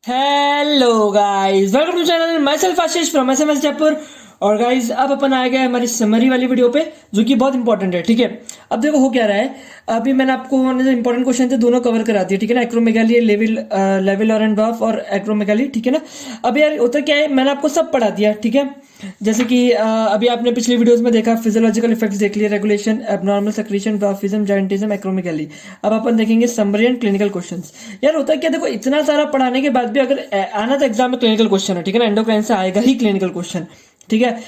Hello guys, welcome to channel myself Ashish from SMS Jaipur. और guys अब अपन आ गए हमारी समरी वाली वीडियो पे, जो कि बहुत इंपॉर्टेंट है। ठीक है, अब देखो हो क्या रहा है। अभी मैंने आपको जो इंपॉर्टेंट क्वेश्चन थे दोनों कवर करा दिए। ठीक है ना, एक्रोमेगाली, लेवल और एंडॉर्फ और एक्रोमेगाली। ठीक है ना, अब यार होता क्या है, मैंने आपको सब पढ़ा दिया। ठीक है, जैसे कि अभी आपने पिछली वीडियोस में देखा, फिजियोलॉजिकल इफेक्ट्स देख लिए, रेगुलेशन, एबनॉर्मल सेक्रेशन, डॉर्फिज्म, जायंटिज्म, एक्रोमेगाली। अब अपन देखेंगे समरी एंड क्लिनिकल क्वेश्चंस। यार होता क्या, देखो इतना सारा पढ़ाने के बाद भी अगर आना तो एग्जाम में क्लिनिकल क्वेश्चन है। ठीक है ना, एंडोक्राइन से आएगा ही क्लिनिकल क्वेश्चन। ठीक है,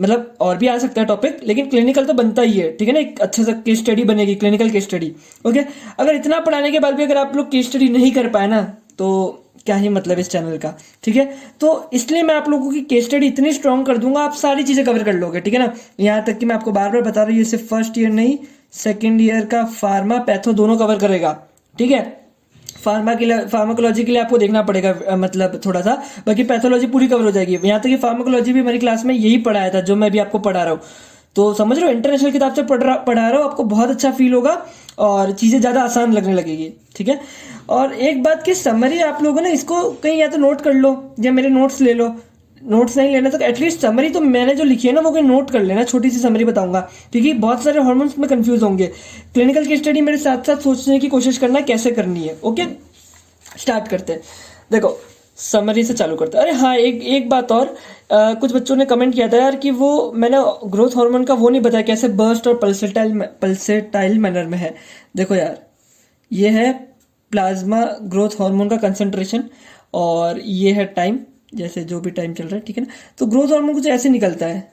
मतलब और भी आ सकता है टॉपिक, लेकिन क्लिनिकल तो बनता ही है। ठीक है ना, एक अच्छा सा केस स्टडी बनेगी, क्लिनिकल केस स्टडी। ओके, अगर इतना पढ़ाने के बाद भी अगर आप लोग केस स्टडी नहीं कर पाए ना, तो क्या ही मतलब इस चैनल का। ठीक है, तो इसलिए मैं आप लोगों की केस स्टडी इतनी स्ट्रॉन्ग कर दूंगा, आप सारी चीजें कवर कर लोगे। ठीक है ना, यहाँ तक कि मैं आपको बार बार बता रहा हूँ, ये सिर्फ फर्स्ट ईयर नहीं, सेकेंड ईयर का फार्मा पैथो दोनों कवर करेगा। ठीक है, फार्माकोलॉजी के लिए आपको देखना पड़ेगा, मतलब थोड़ा सा, बाकी पैथोलॉजी पूरी कवर हो जाएगी। यहाँ तक कि फार्माकोलॉजी भी हमारी क्लास में यही पढ़ाया था जो मैं भी आपको पढ़ा रहा हूँ। तो समझ रहे हो, इंटरनेशनल किताब से पढ़ा रहा हूँ, आपको बहुत अच्छा फील होगा और चीज़ें ज़्यादा आसान लगने लगेगी। ठीक है, और एक बात की समरी आप लोगों ने इसको कहीं या तो नोट कर लो या मेरे नोट्स ले लो। नोट्स नहीं लेना तो एटलीस्ट समरी तो मैंने जो लिखी है ना वो कोई नोट कर लेना, छोटी सी समरी बताऊंगा, क्योंकि बहुत सारे हॉर्मोन्स में कंफ्यूज होंगे। क्लिनिकल की स्टडी मेरे साथ साथ सोचने की कोशिश करना कैसे करनी है। ओके, स्टार्ट करते हैं। देखो समरी से चालू करते हैं। अरे हाँ, एक बात और, कुछ बच्चों ने कमेंट किया था यार कि वो मैंने ग्रोथ हार्मोन का वो नहीं बताया कैसे बर्स्ट और पल्सेटाइल मैनर में है। देखो यार, ये है प्लाज्मा ग्रोथ हार्मोन का कंसंट्रेशन और ये है टाइम, जैसे जो भी टाइम चल रहा है। ठीक है ना, तो ग्रोथ हार्मोन कुछ ऐसे निकलता है।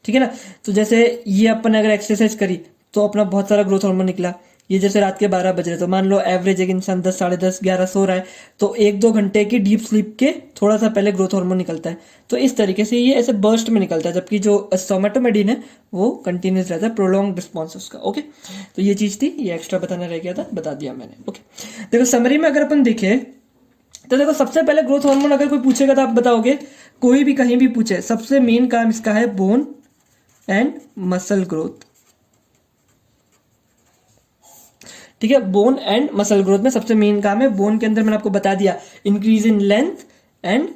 ठीक है ना, तो जैसे ये अपन अगर एक्सरसाइज करी तो अपना बहुत सारा ग्रोथ हार्मोन निकला। ये जैसे रात के 12 बज रहे, तो मान लो एवरेज एक इंसान 10, 10:30, 11 सो रहा है, तो 1-2 घंटे की डीप स्लीप के थोड़ा सा पहले ग्रोथ हार्मोन निकलता है। तो इस तरीके से ये ऐसे बर्स्ट में निकलता है, जबकि जो सोमेटोमेडिन है वो कंटिन्यूस रहता है, प्रोलॉन्ग रिस्पॉन्स उसका। ओके, तो ये चीज थी, ये एक्स्ट्रा बताना रह गया था, बता दिया मैंने। ओके, देखो समरी में अगर अपन देखें तो देखो सबसे पहले ग्रोथ हार्मोन अगर कोई पूछेगा तो आप बताओगे, कोई भी कहीं भी पूछे, सबसे मेन काम इसका है बोन एंड मसल ग्रोथ। ठीक है, बोन एंड मसल ग्रोथ में सबसे मेन काम है। बोन के अंदर मैंने आपको बता दिया, increase in length and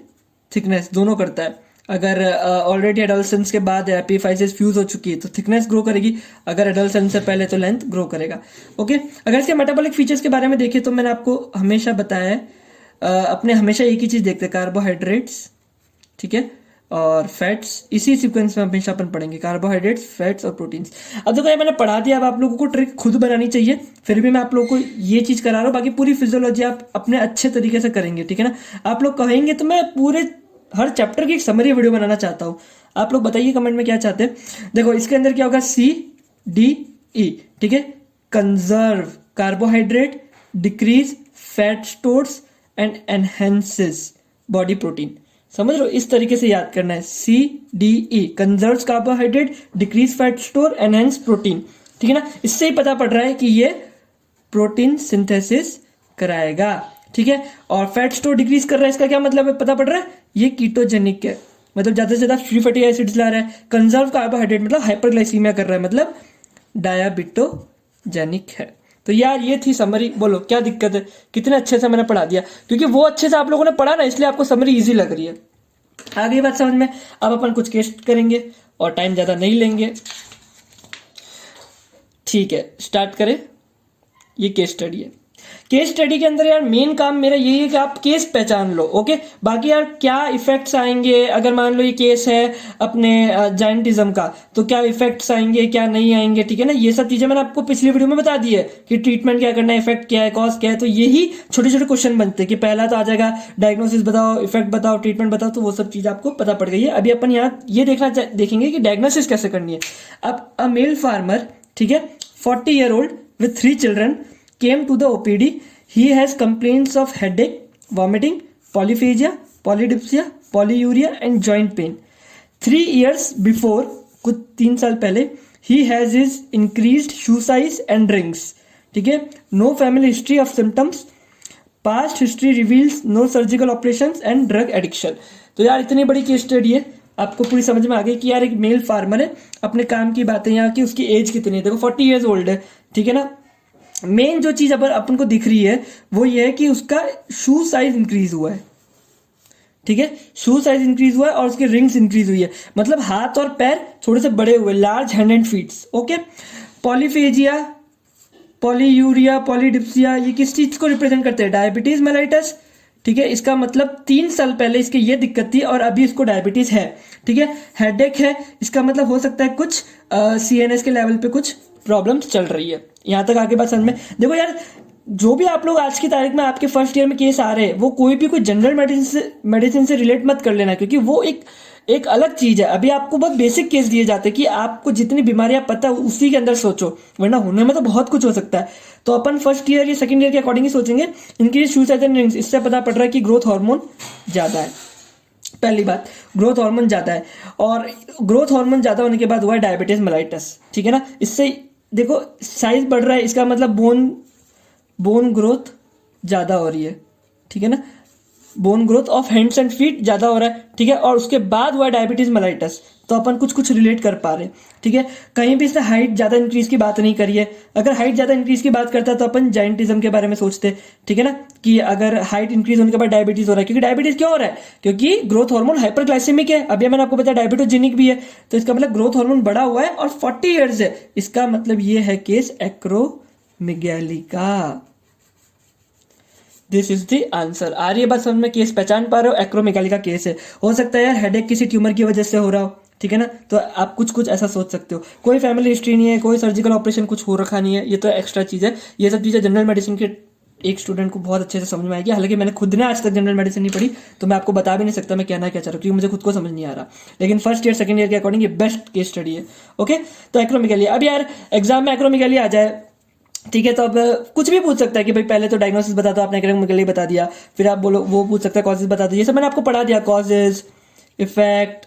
thickness दोनों करता है। अगर ऑलरेडी एडोलसेंस के बाद एपीफाइसिस फ्यूज हो चुकी है तो थिकनेस ग्रो करेगी, अगर एडोलसेंस से पहले तो लेंथ ग्रो करेगा। ओके, अगर इसके मेटाबॉलिक फीचर्स के बारे में देखें तो मैंने आपको हमेशा बताया है, अपने हमेशा एक ही चीज देखते हैं, कार्बोहाइड्रेट्स, ठीक है, और फैट्स। इसी सीक्वेंस में हमेशा अपन पढ़ेंगे, कार्बोहाइड्रेट्स, फैट्स और प्रोटीन्स। अब देखो ये मैंने पढ़ा दिया, अब आप लोगों को ट्रिक खुद बनानी चाहिए, फिर भी मैं आप लोगों को ये चीज करा रहा हूँ। बाकी पूरी फिजियोलॉजी आप अपने अच्छे तरीके से करेंगे। ठीक है ना, आप लोग कहेंगे तो मैं पूरे हर चैप्टर की एक समरी वीडियो बनाना चाहता हूँ। आप लोग बताइए कमेंट में क्या चाहते हैं। देखो इसके अंदर क्या होगा, CDE। ठीक है, conserve carbohydrate, decrease fat stores and enhances body protein. समझ लो, इस तरीके से याद करना है, CDE, conserves carbohydrate, decrease fat store, enhance protein. ठीक है ना, इससे ही पता पड़ रहा है कि ये प्रोटीन सिंथेसिस कराएगा। ठीक है, और फैट स्टोर डिक्रीज कर रहा है, इसका क्या मतलब है पता पड़ रहा है, ये कीटोजेनिक है, मतलब ज्यादा से ज्यादा फ्री फैटी एसिड्स ला रहा है। कंजर्व कार्बोहाइड्रेट मतलब हाइपरग्लाइसीमिया कर रहा है, मतलब डायबिटोजेनिक है। तो यार ये थी समरी, बोलो क्या दिक्कत है, कितने अच्छे से मैंने पढ़ा दिया, क्योंकि वो अच्छे से आप लोगों ने पढ़ा ना, इसलिए आपको समरी इजी लग रही है। आ गई बात समझ में। अब अपन कुछ केस करेंगे और टाइम ज्यादा नहीं लेंगे। ठीक है, स्टार्ट करें। ये केस स्टडी है। केस स्टडी के अंदर यार मेन काम मेरा यही है कि आप केस पहचान लो। ओके, बाकी यार क्या इफेक्ट्स आएंगे, अगर मान लो ये केस है अपने जायंटिज्म का, तो क्या इफेक्ट्स आएंगे क्या नहीं आएंगे। ठीक है ना, ये सब चीजें मैंने आपको पिछली वीडियो में बता दी है कि ट्रीटमेंट क्या करना है, इफेक्ट क्या है, कॉज क्या है। तो यही छोटे छोटे क्वेश्चन बनते हैं कि पहला तो आ जाएगा डायग्नोसिस बताओ, इफेक्ट बताओ, ट्रीटमेंट बताओ, तो वो सब चीज आपको पता पड़ गई है। अभी अपन यहाँ ये देखेंगे कि डायग्नोसिस कैसे करनी है। अब अ मेल फार्मर, ठीक है, 40-year-old with 3 children came to the OPD. He has complaints of headache, vomiting, polyphagia, polydipsia, polyuria and joint pain. 3 years before, कुछ 3 साल पहले, he has his increased shoe size and rings. ठीक है, no family history of symptoms, past history reveals no surgical operations and drug addiction. तो यार इतनी बड़ी case study है, आपको पूरी समझ में आ गई कि यार एक मेल फार्मर है, अपने काम की बातें यहाँ की, उसकी एज कितनी है, देखो 40 years old है। ठीक है ना, मेन जो चीज अपन को दिख रही है वो ये है कि उसका शू साइज इंक्रीज हुआ है, ठीक है, शू साइज इंक्रीज हुआ है और उसकी रिंग्स इंक्रीज हुई है, मतलब हाथ और पैर थोड़े से बड़े हुए, large hand and feets. Okay, polyphagia, polyuria, polydipsia, ये किस चीज को रिप्रेजेंट करते हैं? डायबिटीज मेलाइटस, ठीक है। इसका मतलब 3 साल पहले इसकी ये दिक्कत थी और अभी इसको डायबिटीज है, ठीक है। हेडेक है, इसका मतलब हो सकता है कुछ CNS के लेवल पे कुछ प्रॉब्लम्स चल रही है। यहां तक आगे बात समझ में। देखो यार, जो भी आप लोग आज की तारीख में आपके फर्स्ट ईयर में केस आ रहे हैं वो कोई भी कोई जनरल मेडिसिन से रिलेट मत कर लेना, क्योंकि वो एक अलग चीज है। अभी आपको बहुत बेसिक केस दिए जाते हैं कि आपको जितनी बीमारियां पता है उसी के अंदर सोचो, वरना होने में तो बहुत कुछ हो सकता है। तो अपन फर्स्ट ईयर या सेकंड ईयर के अकॉर्डिंग ही सोचेंगे। इनकी शू साइज एंड रिंग्स, इससे पता पड़ रहा है कि ग्रोथ हार्मोन ज्यादा है। पहली बात, ग्रोथ हार्मोन ज्यादा है, और ग्रोथ हार्मोन ज्यादा होने के बाद हुआ है डायबिटीज मेलाइटस, ठीक है ना। इससे देखो साइज बढ़ रहा है, इसका मतलब बोन ग्रोथ ज्यादा हो रही है, ठीक है ना। Bone growth of hands and feet ज्यादा हो रहा है, ठीक है। और उसके बाद हुआ डायबिटीज मेलाइटस, तो अपन कुछ रिलेट कर पा रहे हैं, ठीक है। कहीं भी इसने हाइट ज्यादा इंक्रीज की बात नहीं करी है। अगर हाइट ज्यादा इंक्रीज की बात करता तो अपन जाइंटिज्म के बारे में सोचते, ठीक है ना, कि अगर हाइट इंक्रीज होने के बाद डायबिटीज हो रहा है। क्योंकि डायबिटीज क्यों हो रहा है? क्योंकि ग्रोथ हार्मोन हाइपरग्लाइसेमिक है। अभी मैंने आपको बताया डायबिटोजेनिक भी है, तो इसका मतलब ग्रोथ हार्मोन बढ़ा हुआ है और 40 ईयर्स है। इसका मतलब ये है केस एक्रोमेगाली का। This is the answer. आ रही है बात समझ में? केस पहचान पा रहे हो? एक्रोमेगाली का केस है। हो सकता है यार हेडेक किसी ट्यूमर की वजह से हो रहा हो, ठीक है ना, तो आप कुछ ऐसा सोच सकते हो। कोई फैमिली हिस्ट्री नहीं है, कोई सर्जिकल ऑपरेशन कुछ हो रखा नहीं है, ये तो एक्स्ट्रा चीज है। ये सब चीजें जनरल मेडिसिन के एक स्टूडेंट को बहुत अच्छे से समझ में आएगी। हालांकि मैंने खुद ने आज तक जनरल मेडिसिन नहीं पढ़ी, तो मैं आपको बता भी नहीं सकता मैं कहना क्या चाह रहा हूँ, क्योंकि मुझे खुद को समझ नहीं आ रहा। लेकिन फर्स्ट ईयर सेकंड ईयर के अकॉर्डिंग ये बेस्ट केस स्टडी है। ओके, तो एक्रोमेगाली। अब यार एग्जाम में एक्रोमेगाली आ जाए, ठीक है, तो अब कुछ भी पूछ सकता है कि भाई पहले तो डायग्नोसिस बता दो, आपने एक्रोमेगाली बता दिया, फिर आप बोलो वो पूछ सकता है कॉजेज बता दो। ये सब मैंने आपको पढ़ा दिया, कॉजेज, इफेक्ट,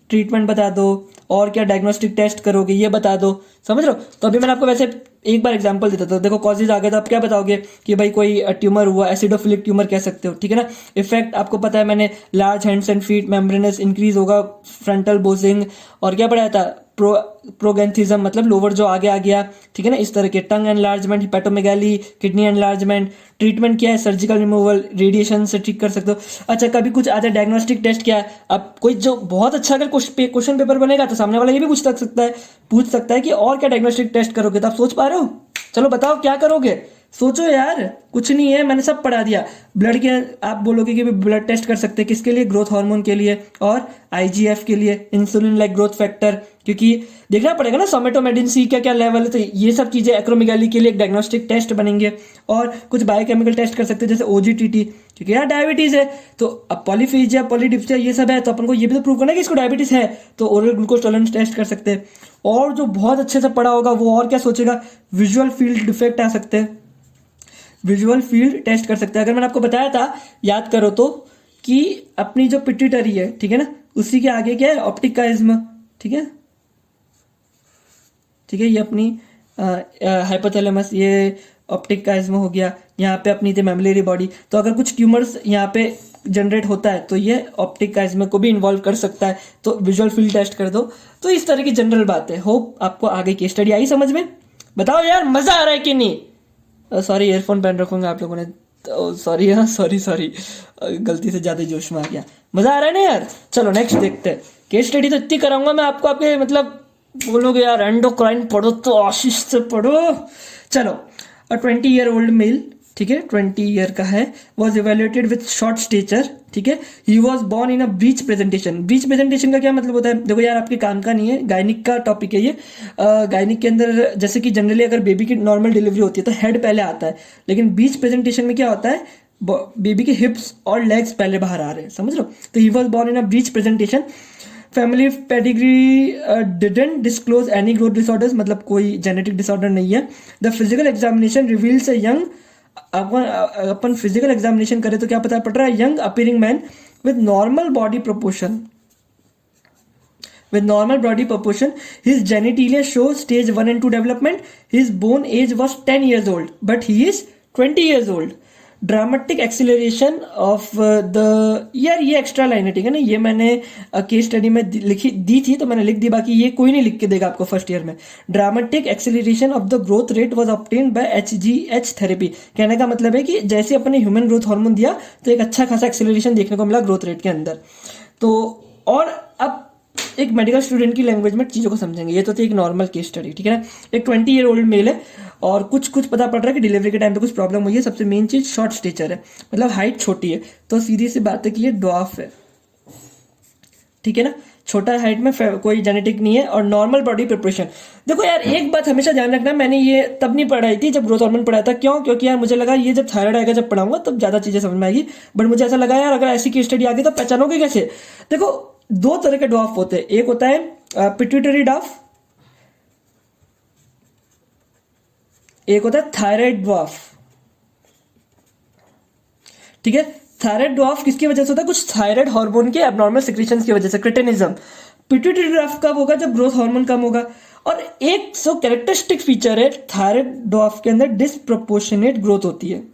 ट्रीटमेंट बता दो, और क्या डायग्नोस्टिक टेस्ट करोगे ये बता दो, समझ रहे हो। तो अभी मैंने आपको वैसे एक बार एग्जांपल देता था। देखो कॉजेज आ गए तो आप क्या बताओगे कि भाई कोई ट्यूमर हुआ, एसिडोफिलिक ट्यूमर कह सकते हो, ठीक है ना। इफेक्ट आपको पता है मैंने, large hands and feet, membranes increase होगा, फ्रंटल बोजिंग, और क्या पढ़ाया था, प्रोगेंथिज्म मतलब लोअर जो आगे आ गया, ठीक है ना, इस तरह के। टंग एनलार्जमेंट, हिपेटोमेगाली, किडनी एनलार्जमेंट। ट्रीटमेंट क्या है? सर्जिकल रिमूवल, रेडिएशन से ठीक कर सकते हो। अच्छा, कभी कुछ आता है डायग्नोस्टिक टेस्ट क्या है? अब कोई जो बहुत अच्छा अगर क्वेश्चन पेपर बनेगा तो सामने वाला ये भी पूछ सकता है कि और क्या डायग्नोस्टिक टेस्ट करोगे। तो आप सोच पा रहे हो? चलो बताओ क्या करोगे, सोचो यार। कुछ नहीं है, मैंने सब पढ़ा दिया। ब्लड के आप बोलोगे कि ब्लड टेस्ट कर सकते हैं, किसके लिए? ग्रोथ हार्मोन के लिए, और IGF के लिए, इंसुलिन लाइक ग्रोथ फैक्टर, क्योंकि देखना पड़ेगा ना सोमेटोमेडिन C का क्या लेवल है। तो ये सब चीजें एक्रोमेगाली के लिए एक डायग्नोस्टिक टेस्ट बनेंगे। और कुछ बायोकेमिकल टेस्ट कर सकते हैं जैसे OGTT, क्योंकि यार डायबिटीज है। तो अब पॉलीफेजिया, पॉलीडिप्सिया ये सब है, तो अपन को ये भी तो प्रूव करना है कि इसको डायबिटीज है, तो ओरल ग्लूकोज टॉलरेंस टेस्ट कर सकते हैं। और जो बहुत अच्छे से पढ़ा होगा वो और क्या सोचेगा, विजुअल फील्ड डिफेक्ट आ सकते हैं, विजुअल फील्ड टेस्ट कर सकते हैं। अगर मैंने आपको बताया था, याद करो तो, कि अपनी जो पिट्यूटरी है, ठीक है ना, उसी के आगे क्या है? ऑप्टिक काइज्म, ठीक है, ठीक है, ये अपनी हाइपोथैलेमस, ये ऑप्टिक काइज्म हो गया। यहाँ पे अपनी थी मैमलरी बॉडी। तो अगर कुछ ट्यूमर्स यहाँ पे जनरेट होता है तो ये ऑप्टिक काइज्म को भी इन्वॉल्व कर सकता है, तो विजुअल फील्ड टेस्ट कर दो। तो इस तरह की जनरल बात है। होप आपको आगे की स्टडी आई समझ में। बताओ यार मजा आ रहा है कि नहीं? सॉरी, ईयरफोन पहन रखूंगा आप लोगों ने, सॉरी, हाँ सॉरी, गलती से ज्यादा जोश में आ गया। मजा आ रहा है ना यार? चलो नेक्स्ट देखते हैं। केस स्टडी तो इतनी कराऊंगा मैं आपको, आपके मतलब बोलोगे यार एंडोक्राइन पढ़ो तो आशीष से पढ़ो। चलो, 20 ईयर ओल्ड मेल, ठीक है, 20 ईयर का है, was evaluated with short stature, ठीक है। He was born in a breech presentation. Breech presentation का क्या मतलब होता है? देखो यार आपके काम का नहीं है, गायनिक का टॉपिक है ये। गायनिक के अंदर जैसे कि जनरली अगर बेबी की नॉर्मल डिलीवरी होती है तो हेड पहले आता है, लेकिन ब्रीच प्रेजेंटेशन में क्या होता है, बेबी के हिप्स और लेग्स पहले बाहर आ रहे हैं, समझ लो। तो he was born in a breech presentation. Family pedigree didn't disclose any growth disorders, मतलब कोई जेनेटिक डिसऑर्डर नहीं है। The physical examination reveals a young, upon physical examination करें तो क्या पता पड़ रहा है, young appearing man with normal body proportion, with normal body proportion. His genitalia show stage 1 and 2 development. His bone age was 10 years old, but he is 20 years old. Dramatic acceleration of the, यार ये extra line है ठीक है ना, ये मैंने case study में लिखी दी थी तो मैंने लिख दी, बाकी ये कोई नहीं लिख के देगा आपको फर्स्ट ईयर में। Dramatic acceleration of the growth rate was obtained by HGH therapy. कहने का मतलब है कि जैसे अपने ह्यूमन ग्रोथ हार्मोन दिया तो एक अच्छा खासा एक्सिलरेशन देखने को मिला ग्रोथ रेट के अंदर। तो और अब एक मेडिकल स्टूडेंट की लैंग्वेज में चीज़ों को समझेंगे। ये तो थी एक नॉर्मल केस स्टडी ठीक है ना। एक 20 ईयर ओल्ड मेल है और कुछ पता पड़ रहा है कि डिलीवरी के टाइम पे कुछ प्रॉब्लम हुई है। सबसे मेन चीज शॉर्ट स्टेचर है, मतलब हाइट छोटी है, तो सीधी सी बात है कि ये ड्वार्फ है ठीक है ना। छोटा हाइट में कोई जेनेटिक नहीं है और नॉर्मल बॉडी प्रिपरेशन। देखो यार एक बात हमेशा ध्यान रखना, मैंने ये तब नहीं पढ़ाई थी जब ग्रोथ हार्मोन पढ़ाया था। क्यों? क्योंकि यार मुझे लगा ये जब थायराइड आएगा जब पढ़ाऊंगा तब ज्यादा चीजें समझ में आएगी, बट मुझे ऐसा लगा यार अगर ऐसी केस स्टडी आ गई तो पहचानोगे कैसे। देखो दो तरह के ड्वार्फ होते हैं, एक होता है पिट्यूटरी ड्वार्फ, एक होता है थायराइड ड्वार्फ ठीक है। थायराइड ड्वार्फ किसकी वजह से होता है? कुछ थायराइड हार्मोन के एबनॉर्मल सिक्रीशंस की वजह से, क्रिटिनिज्म। पिट्यूटरी ड्वार्फ कब होगा? जब ग्रोथ हार्मोन कम होगा। और एक सो कैरेक्टरिस्टिक फीचर है थायराइड ड्वार्फ के अंदर, डिस्प्रोपोर्शनेट ग्रोथ होती है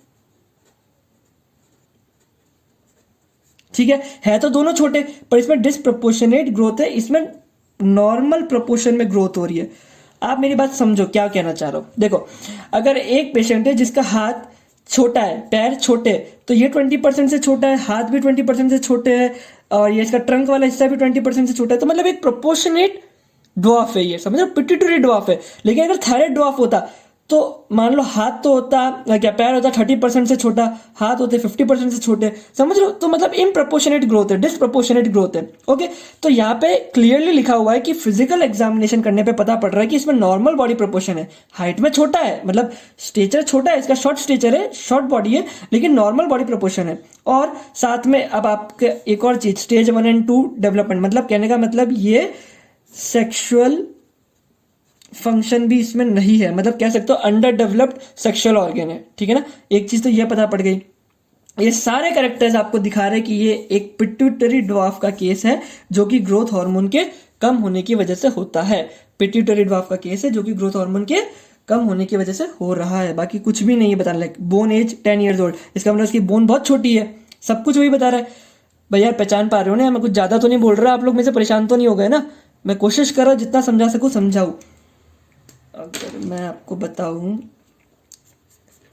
ठीक है तो दोनों छोटे पर इसमें डिस्प्रोपोर्शनेट ग्रोथ है, इसमें नॉर्मल प्रोपोर्शन में ग्रोथ हो रही है। आप मेरी बात समझो क्या कहना चाह रहा हूं। देखो अगर एक पेशेंट है जिसका हाथ छोटा है, पैर छोटे, तो ये 20% से छोटा है, हाथ भी 20% से छोटे है और ये इसका ट्रंक वाला हिस्सा भी 20% से छोटा है, तो मतलब एक प्रोपोर्शनेट ड्वार्फ है ये, समझ लो पिट्यूटरी ड्वार्फ है। लेकिन अगर थायराइड ड्वार्फ होता तो मान लो हाथ तो होता क्या, पैर होता 30% से छोटा, हाथ होते 50% से छोटे, समझ लो। तो मतलब इनप्रोपोर्शनेट ग्रोथ है, डिस्प्रोपोर्शनेट ग्रोथ है ओके। तो यहाँ पे क्लियरली लिखा हुआ है कि फिजिकल एग्जामिनेशन करने पे पता पड़ रहा है कि इसमें नॉर्मल बॉडी प्रोपोर्शन है, हाइट में छोटा है, मतलब स्टेचर छोटा है, इसका शॉर्ट स्टेचर है, शॉर्ट बॉडी है, लेकिन नॉर्मल बॉडी प्रोपोर्शन है। और साथ में अब आपके एक और चीज, स्टेज 1 और 2 डेवलपमेंट, मतलब कहने का मतलब ये सेक्सुअल फंक्शन भी इसमें नहीं है, मतलब कह सकते हो अंडर डेवलप्ड सेक्सुअल ऑर्गन है ठीक है ना। एक चीज तो ये पता पड़ गई। ये सारे कैरेक्टर्स आपको दिखा रहे हैं कि ये एक पिट्यूटरी ड्वार्फ का केस है जो कि ग्रोथ हार्मोन के कम होने की वजह से होता है। पिट्यूटरी ड्वार्फ का केस है जो कि ग्रोथ हार्मोन के कम होने की वजह से हो रहा है, बाकी कुछ भी नहीं है बताने लायक। बोन एज 10 ईयर्स ओल्ड, इसका मतलब इसकी बोन बहुत छोटी है, सब कुछ वही बता रहा है। भैया पहचान पा रहे हो ना, मैं कुछ ज्यादा तो नहीं बोल रहा, आप लोग में से परेशान तो नहीं हो गए ना। मैं कोशिश कर रहा हूँ जितना समझा सकूँ समझाऊँ। अगर मैं आपको बताऊं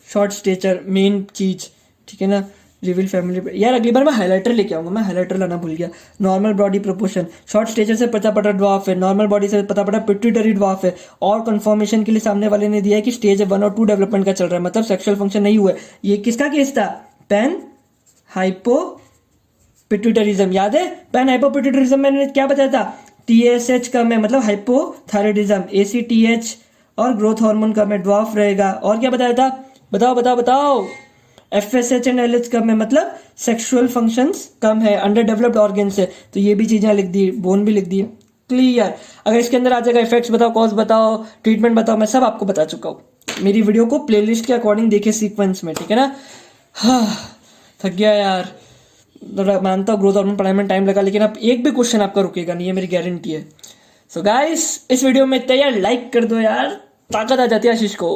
शॉर्ट स्टेचर मेन चीज ठीक है ना, रिवील फैमिली, यार अगली बार मैं हाइलाइटर लेके आऊंगा, मैं हाइलाइटर लाना भूल गया। Normal body proportion, short stature से पता पड़ा ड्वार्फ है, नॉर्मल बॉडी से पता पड़ा पिट्यूटरी ड्वार्फ है। और कंफर्मेशन के लिए सामने वाले ने दिया है कि स्टेज 1 और 2 डेवलपमेंट का चल रहा है, मतलब सेक्सुअल फंक्शन नहीं हुआ है। ये किसका केस था? पैन हाइपो पिट्यूटरिज्म, याद है? पैन हाइपो पिट्यूटरिज्म मैंने क्या बताया था? TSH कम है मतलब हाइपोथायराइडिज्म, ACTH और ग्रोथ हार्मोन कम है, ड्वार्फ रहेगा। और क्या बताया था? बताओ बताओ बताओ। FSH एंड LH कम है मतलब सेक्सुअल फंक्शंस कम है, अंडर डेवलप्ड ऑर्गन से। तो ये भी चीजें लिख दी, बोन भी लिख दी, क्लियर। अगर इसके अंदर आ जाएगा इफेक्ट्स बताओ, कॉज बताओ, ट्रीटमेंट बताओ, मैं सब आपको बता चुका हूँ। मेरी वीडियो को प्लेलिस्ट के अकॉर्डिंग देखे सीक्वेंस में, ठीक है ना। हाँ थक गया यार, मानता हूँ ग्रोथ हार्मोन पढ़ाई में टाइम लगा, लेकिन अब एक भी क्वेश्चन आपका रुकेगा नहीं, ये मेरी गारंटी है। सो गाइस इस वीडियो में इतना यार, लाइक कर दो यार, ताकत आ जाती है आशीष को।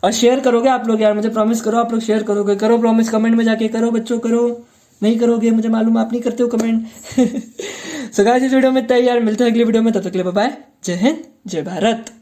और शेयर करोगे आप लोग यार, मुझे प्रॉमिस करो आप लोग शेयर करोगे, करो प्रॉमिस, कमेंट में जाके करो बच्चों, करो। नहीं करोगे मुझे मालूम, आप नहीं करते हो कमेंट। सो गाइस इस वीडियो में इतना यार, मिलते हैं अगली वीडियो में, तब तक के लिए बाय बाय, जय हिंद जय भारत।